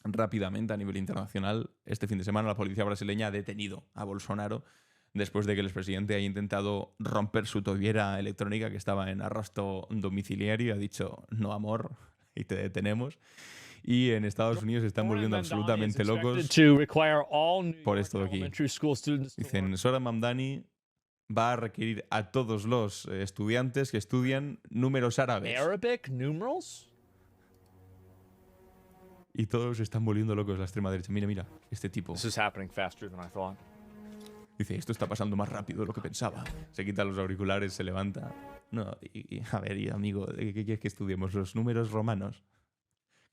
rápidamente a nivel internacional, este fin de semana la policía brasileña ha detenido a Bolsonaro después de que el expresidente haya intentado romper su tollera electrónica que estaba en arresto domiciliario. Ha dicho, no amor, y te detenemos. Y en Estados Unidos se están volviendo absolutamente locos por esto de aquí. Dicen, Zohran Mamdani va a requerir a todos los estudiantes que estudian números árabes. Y todos se están volviendo locos la extrema derecha. Mira, este tipo. Dice, esto está pasando más rápido de lo que pensaba. Se quita los auriculares, se levanta. No, a ver, amigo, ¿qué quieres que estudiemos? ¿Los números romanos?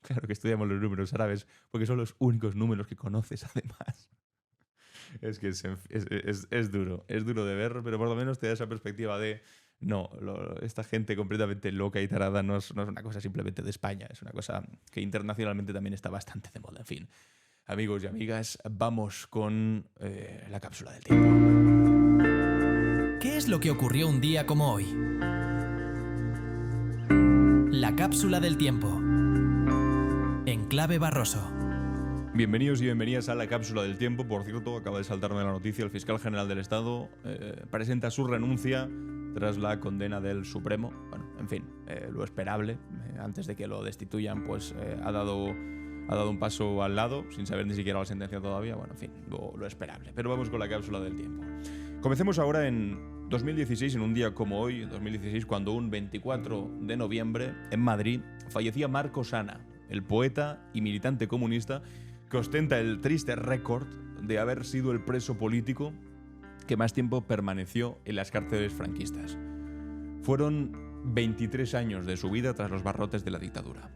Claro que estudiamos los números árabes, porque son los únicos números que conoces, además. Es que es duro de ver, pero por lo menos te da esa perspectiva de no, esta gente completamente loca y tarada no es una cosa simplemente de España, es una cosa que internacionalmente también está bastante de moda. En fin, amigos y amigas, vamos con la cápsula del tiempo. ¿Qué es lo que ocurrió un día como hoy? La cápsula del tiempo. En clave Barroso. Bienvenidos y bienvenidas a la cápsula del tiempo. Por cierto, acaba de saltarme la noticia, el fiscal general del Estado presenta su renuncia tras la condena del Supremo. Bueno, en fin, lo esperable. Antes de que lo destituyan, pues ha dado un paso al lado, sin saber ni siquiera la sentencia todavía. Bueno, en fin, lo esperable. Pero vamos con la cápsula del tiempo. Comencemos ahora en 2016, en un día como hoy, 2016, cuando un 24 de noviembre, en Madrid, fallecía Marcos Ana, el poeta y militante comunista que ostenta el triste récord de haber sido el preso político que más tiempo permaneció en las cárceles franquistas. Fueron 23 años de su vida tras los barrotes de la dictadura.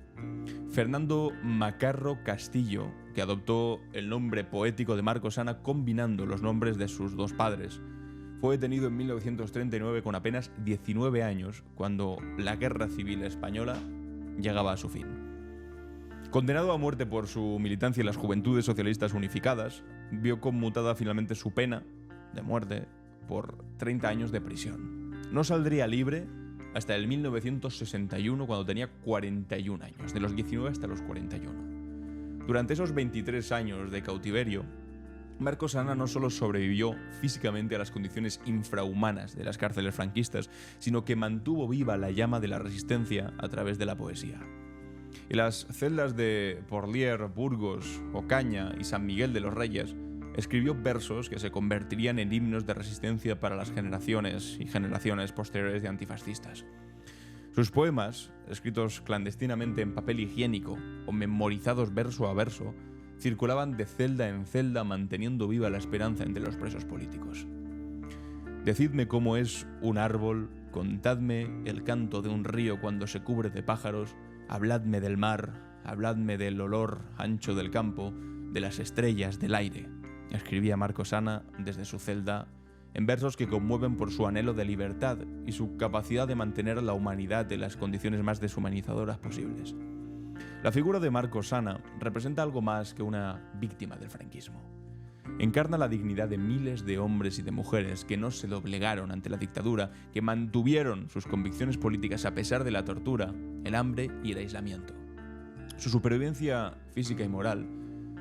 Fernando Macarro Castillo, que adoptó el nombre poético de Marcos Ana combinando los nombres de sus 2 padres, fue detenido en 1939 con apenas 19 años, cuando la Guerra Civil Española llegaba a su fin. Condenado a muerte por su militancia en las Juventudes Socialistas Unificadas, vio conmutada finalmente su pena de muerte por 30 años de prisión. No saldría libre hasta el 1961, cuando tenía 41 años, de los 19 hasta los 41. Durante esos 23 años de cautiverio, Marcos Sana no solo sobrevivió físicamente a las condiciones infrahumanas de las cárceles franquistas, sino que mantuvo viva la llama de la resistencia a través de la poesía. En las celdas de Porlier, Burgos, Ocaña y San Miguel de los Reyes, escribió versos que se convertirían en himnos de resistencia para las generaciones y generaciones posteriores de antifascistas. Sus poemas, escritos clandestinamente en papel higiénico o memorizados verso a verso, circulaban de celda en celda manteniendo viva la esperanza entre los presos políticos. Decidme cómo es un árbol, contadme el canto de un río cuando se cubre de pájaros, habladme del mar, habladme del olor ancho del campo, de las estrellas, del aire, escribía Marcos Sana desde su celda, en versos que conmueven por su anhelo de libertad y su capacidad de mantener la humanidad en las condiciones más deshumanizadoras posibles. La figura de Marcos Sana representa algo más que una víctima del franquismo. Encarna la dignidad de miles de hombres y de mujeres que no se doblegaron ante la dictadura, que mantuvieron sus convicciones políticas a pesar de la tortura, el hambre y el aislamiento. Su supervivencia física y moral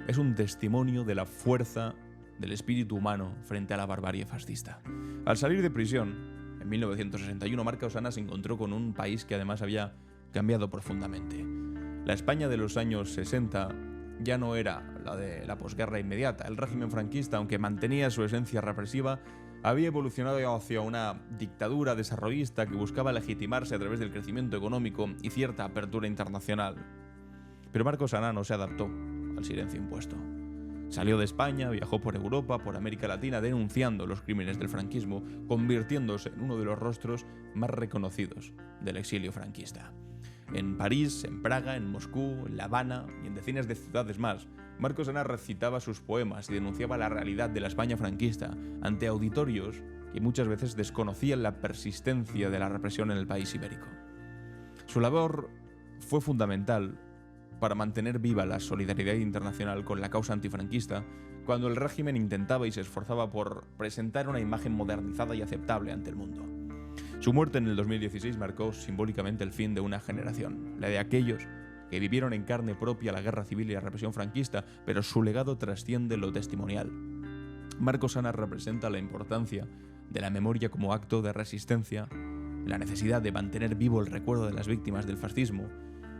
es un testimonio de la fuerza del espíritu humano frente a la barbarie fascista. Al salir de prisión, en 1961, Marcos Sana se encontró con un país que además había cambiado profundamente. La España de los años 60 ya no era la de la posguerra inmediata. El régimen franquista, aunque mantenía su esencia represiva, había evolucionado hacia una dictadura desarrollista que buscaba legitimarse a través del crecimiento económico y cierta apertura internacional. Pero Marcos Sana no se adaptó al silencio impuesto. Salió de España, viajó por Europa, por América Latina, denunciando los crímenes del franquismo, convirtiéndose en uno de los rostros más reconocidos del exilio franquista. En París, en Praga, en Moscú, en La Habana y en decenas de ciudades más, Marcos Sana recitaba sus poemas y denunciaba la realidad de la España franquista ante auditorios que muchas veces desconocían la persistencia de la represión en el país ibérico. Su labor fue fundamental para mantener viva la solidaridad internacional con la causa antifranquista cuando el régimen intentaba y se esforzaba por presentar una imagen modernizada y aceptable ante el mundo. Su muerte en el 2016 marcó simbólicamente el fin de una generación, la de aquellos que vivieron en carne propia la guerra civil y la represión franquista, pero su legado trasciende lo testimonial. Marcos Sana representa la importancia de la memoria como acto de resistencia, la necesidad de mantener vivo el recuerdo de las víctimas del fascismo,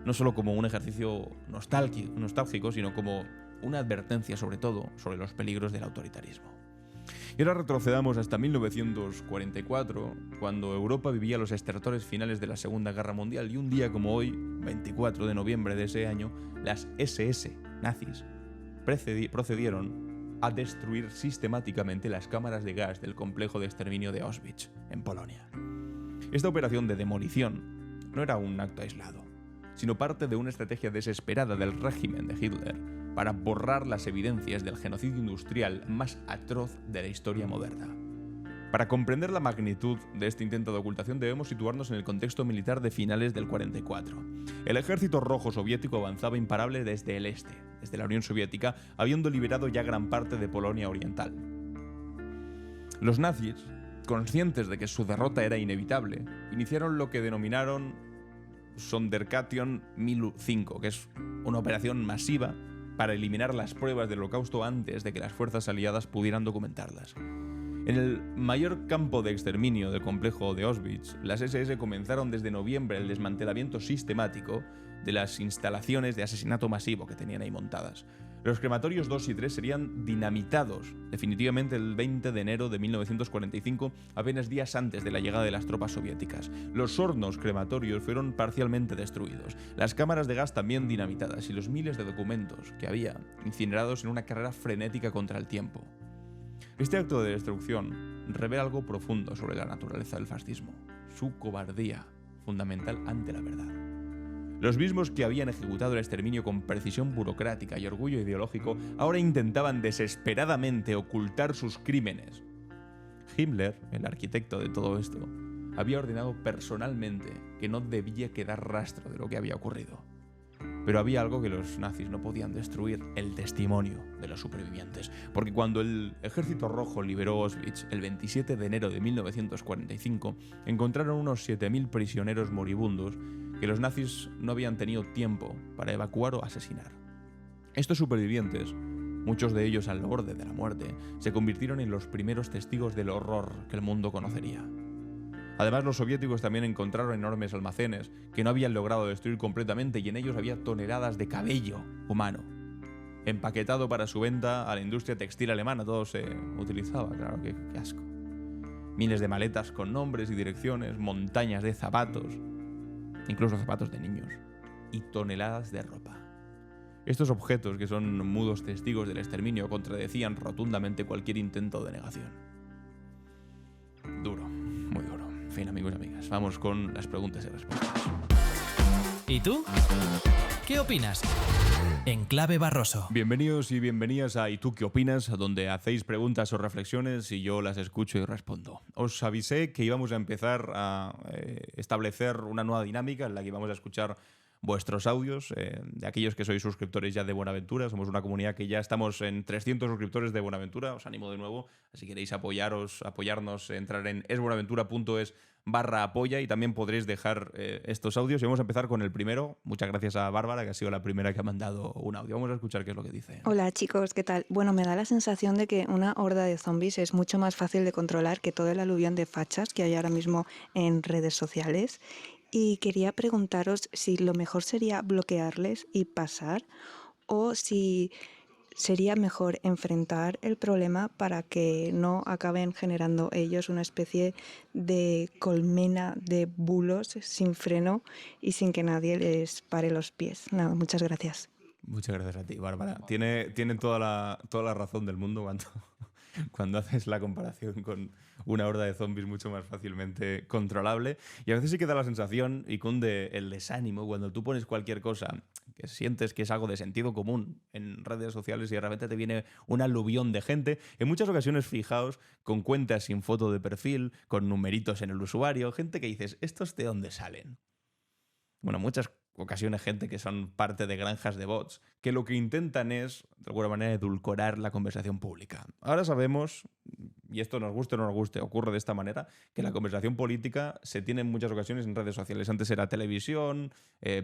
no solo como un ejercicio nostálgico, sino como una advertencia sobre todo sobre los peligros del autoritarismo. Y ahora retrocedamos hasta 1944, cuando Europa vivía los estertores finales de la Segunda Guerra Mundial, y un día como hoy, 24 de noviembre de ese año, las SS nazis procedieron a destruir sistemáticamente las cámaras de gas del complejo de exterminio de Auschwitz, en Polonia. Esta operación de demolición no era un acto aislado, sino parte de una estrategia desesperada del régimen de Hitler para borrar las evidencias del genocidio industrial más atroz de la historia moderna. Para comprender la magnitud de este intento de ocultación debemos situarnos en el contexto militar de finales del 44. El ejército rojo soviético avanzaba imparable desde el este, desde la Unión Soviética, habiendo liberado ya gran parte de Polonia Oriental. Los nazis, conscientes de que su derrota era inevitable, iniciaron lo que denominaron Sonderkation 1005, que es una operación masiva para eliminar las pruebas del Holocausto antes de que las fuerzas aliadas pudieran documentarlas. En el mayor campo de exterminio del complejo de Auschwitz, las SS comenzaron desde noviembre el desmantelamiento sistemático de las instalaciones de asesinato masivo que tenían ahí montadas. Los crematorios 2 y 3 serían dinamitados definitivamente el 20 de enero de 1945, apenas días antes de la llegada de las tropas soviéticas. Los hornos crematorios fueron parcialmente destruidos, las cámaras de gas también dinamitadas y los miles de documentos que había incinerados en una carrera frenética contra el tiempo. Este acto de destrucción revela algo profundo sobre la naturaleza del fascismo, su cobardía fundamental ante la verdad. Los mismos que habían ejecutado el exterminio con precisión burocrática y orgullo ideológico ahora intentaban desesperadamente ocultar sus crímenes. Himmler, el arquitecto de todo esto, había ordenado personalmente que no debía quedar rastro de lo que había ocurrido. Pero había algo que los nazis no podían destruir: el testimonio de los supervivientes. Porque cuando el Ejército Rojo liberó Auschwitz el 27 de enero de 1945, encontraron unos 7.000 prisioneros moribundos que los nazis no habían tenido tiempo para evacuar o asesinar. Estos supervivientes, muchos de ellos al borde de la muerte, se convirtieron en los primeros testigos del horror que el mundo conocería. Además, los soviéticos también encontraron enormes almacenes que no habían logrado destruir completamente, y en ellos había toneladas de cabello humano, empaquetado para su venta a la industria textil alemana. Todo se utilizaba, claro, qué asco. Miles de maletas con nombres y direcciones, montañas de zapatos, incluso zapatos de niños, y toneladas de ropa. Estos objetos, que son mudos testigos del exterminio, contradecían rotundamente cualquier intento de negación. Duro, muy duro. En fin, amigos y amigas, vamos con las preguntas y respuestas. ¿Y tú? ¿Qué opinas? En Clave Barroso. Bienvenidos y bienvenidas a ¿Y tú qué opinas?, donde hacéis preguntas o reflexiones y yo las escucho y respondo. Os avisé que íbamos a empezar a establecer una nueva dinámica en la que íbamos a escuchar vuestros audios, de aquellos que sois suscriptores ya de Buenaventura. Somos una comunidad que ya estamos en 300 suscriptores de Buenaventura. Os animo de nuevo, si queréis apoyarnos, entrar en esbuenaventura.es/apoya, y también podréis dejar estos audios. Y vamos a empezar con el primero. Muchas gracias a Bárbara, que ha sido la primera que ha mandado un audio. Vamos a escuchar qué es lo que dice. Hola chicos, ¿qué tal? Bueno, me da la sensación de que una horda de zombies es mucho más fácil de controlar que todo el aluvión de fachas que hay ahora mismo en redes sociales. Y quería preguntaros si lo mejor sería bloquearles y pasar, o si sería mejor enfrentar el problema para que no acaben generando ellos una especie de colmena de bulos sin freno y sin que nadie les pare los pies. Nada, muchas gracias. Muchas gracias a ti, Bárbara. Tiene toda la razón del mundo cuando haces la comparación con una horda de zombies mucho más fácilmente controlable. Y a veces sí que da la sensación y cunde el desánimo cuando tú pones cualquier cosa que sientes que es algo de sentido común en redes sociales y de repente te viene un aluvión de gente. En muchas ocasiones, fijaos, con cuentas sin foto de perfil, con numeritos en el usuario, gente que dices, ¿estos de dónde salen? Bueno, muchas ocasiones gente que son parte de granjas de bots, que lo que intentan es, de alguna manera, edulcorar la conversación pública. Ahora sabemos, y esto nos guste o no nos guste, ocurre de esta manera, que la conversación política se tiene en muchas ocasiones en redes sociales. Antes era televisión,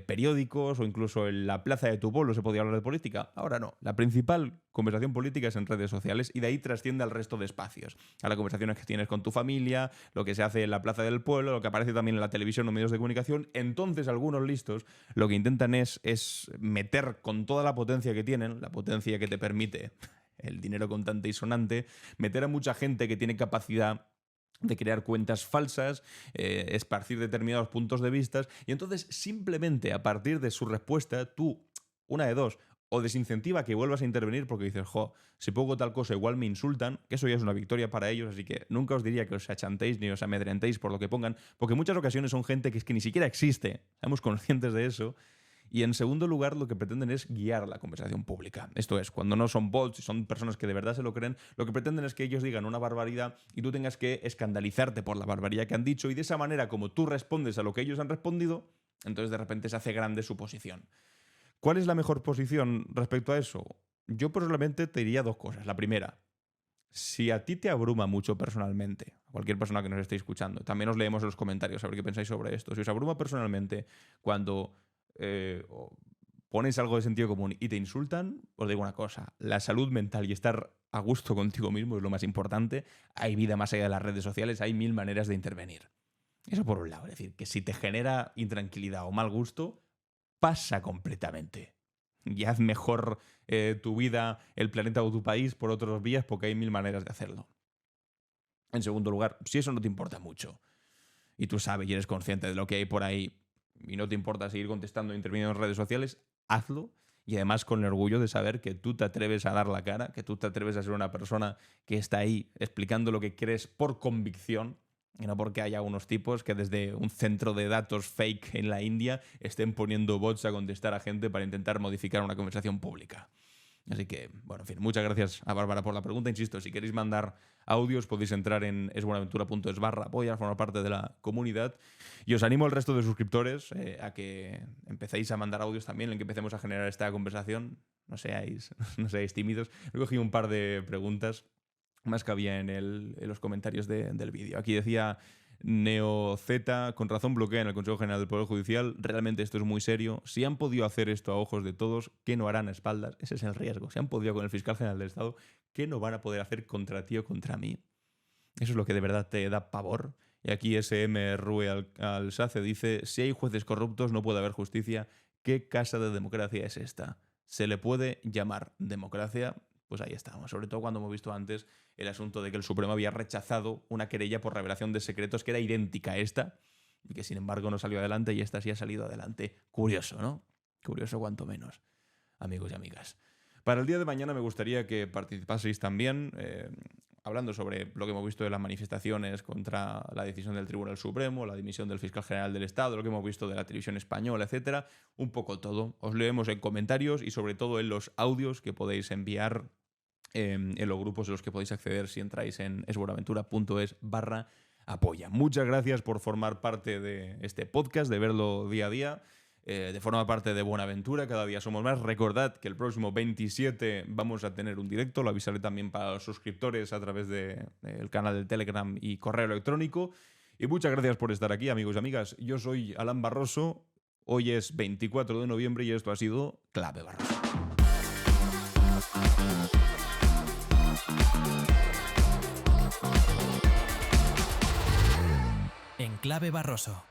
periódicos o incluso en la plaza de tu pueblo se podía hablar de política. Ahora no. La principal conversación política es en redes sociales y de ahí trasciende al resto de espacios. A las conversaciones que tienes con tu familia, lo que se hace en la plaza del pueblo, lo que aparece también en la televisión o medios de comunicación. Entonces algunos listos lo que intentan es meter con toda la potencia que tienen, la potencia que te permite el dinero contante y sonante, meter a mucha gente que tiene capacidad de crear cuentas falsas, esparcir determinados puntos de vista, y entonces simplemente a partir de su respuesta tú, una de dos, o desincentiva que vuelvas a intervenir porque dices, si pongo tal cosa igual me insultan, que eso ya es una victoria para ellos, así que nunca os diría que os achantéis ni os amedrentéis por lo que pongan, porque en muchas ocasiones son gente que es que ni siquiera existe, somos conscientes de eso. Y en segundo lugar, lo que pretenden es guiar la conversación pública. Esto es, cuando no son bots y son personas que de verdad se lo creen, lo que pretenden es que ellos digan una barbaridad y tú tengas que escandalizarte por la barbaridad que han dicho, y de esa manera, como tú respondes a lo que ellos han respondido, entonces de repente se hace grande su posición. ¿Cuál es la mejor posición respecto a eso? Yo personalmente te diría dos cosas. La primera, si a ti te abruma mucho personalmente, a cualquier persona que nos esté escuchando, también os leemos en los comentarios a ver qué pensáis sobre esto. Si os abruma personalmente cuando pones algo de sentido común y te insultan, os digo una cosa, la salud mental y estar a gusto contigo mismo es lo más importante. Hay vida más allá de las redes sociales, hay 1000 maneras de intervenir. Eso por un lado, es decir, que si te genera intranquilidad o mal gusto, pasa completamente. Y haz mejor tu vida, el planeta o tu país por otros vías, porque hay 1000 maneras de hacerlo. En segundo lugar, si eso no te importa mucho y tú sabes y eres consciente de lo que hay por ahí y no te importa seguir contestando e interviniendo en redes sociales, hazlo. Y además con el orgullo de saber que tú te atreves a dar la cara, que tú te atreves a ser una persona que está ahí explicando lo que crees por convicción, y no porque haya unos tipos que desde un centro de datos fake en la India estén poniendo bots a contestar a gente para intentar modificar una conversación pública. Así que, bueno, en fin, muchas gracias a Bárbara por la pregunta. Insisto, si queréis mandar audios podéis entrar en esbuenaventura.es/apoyar, formar parte de la comunidad. Y os animo al resto de suscriptores a que empecéis a mandar audios también, en que empecemos a generar esta conversación. No seáis tímidos. He cogido un par de preguntas más que había en los comentarios del vídeo. Aquí decía NeoZ, con razón bloquean el Consejo General del Poder Judicial. Realmente esto es muy serio. Si han podido hacer esto a ojos de todos, ¿qué no harán a espaldas? Ese es el riesgo. Si han podido con el fiscal general del Estado, ¿qué no van a poder hacer contra ti o contra mí? Eso es lo que de verdad te da pavor. Y aquí SM Rue Alsace dice: si hay jueces corruptos no puede haber justicia. ¿Qué casa de democracia es esta? ¿Se le puede llamar democracia? Pues ahí estamos, sobre todo cuando hemos visto antes el asunto de que el Supremo había rechazado una querella por revelación de secretos que era idéntica a esta y que sin embargo no salió adelante, y esta sí ha salido adelante. Curioso, ¿no? Curioso cuanto menos, amigos y amigas. Para el día de mañana me gustaría que participaseis también, hablando sobre lo que hemos visto de las manifestaciones contra la decisión del Tribunal Supremo, la dimisión del fiscal general del Estado, lo que hemos visto de la televisión española, etcétera. Un poco todo. Os leemos en comentarios y sobre todo en los audios que podéis enviar en los grupos a los que podéis acceder si entráis en esbuenaventura.es/apoya. Muchas gracias por formar parte de este podcast, de verlo día a día, de formar parte de Buenaventura. Cada día somos más. Recordad que el próximo 27 vamos a tener un directo, lo avisaré también para los suscriptores a través del canal de Telegram y correo electrónico. Y muchas gracias por estar aquí, amigos y amigas. Yo soy Alan Barroso, hoy es 24 de noviembre y esto ha sido Clave Barroso. En Clave Barroso.